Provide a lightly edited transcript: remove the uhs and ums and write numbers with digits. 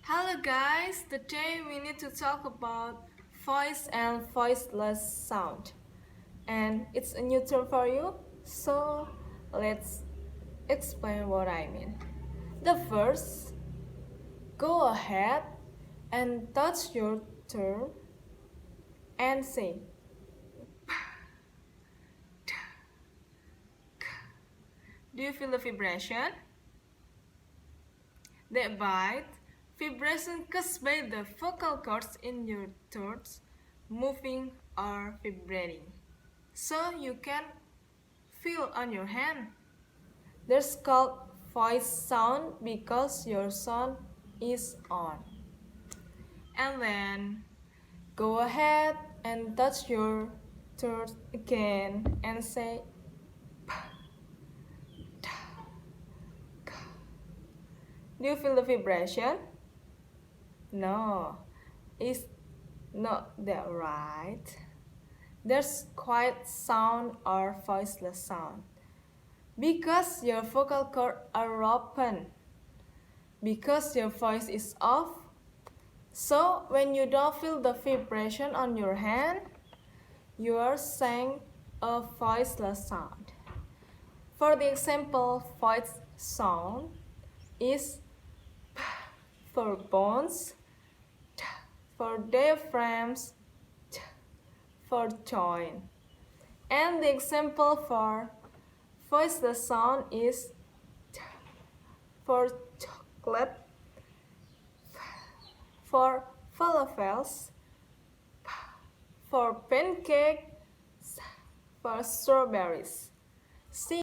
Hello guys, today we need to talk about voice and voiceless sound. And it's a new term for you, so let's explain what I mean. The first, go ahead and touch your term and say. Do you feel the vibration? That bite, vibration caused by the vocal cords in your throat moving or vibrating. So you can feel on your hand. There's called voice sound because your sound is on. And then go ahead and touch your throat again and say do you feel the vibration? No, it's not that right. There's quiet sound or voiceless sound. Because your vocal cords are open. Because your voice is off. So when you don't feel the vibration on your hand, you are saying a voiceless sound. For the example, voice sound is for bones, for diaphragms, for joint. And the example for voiceless sound is for chocolate, for falafels, for pancake, for strawberries. See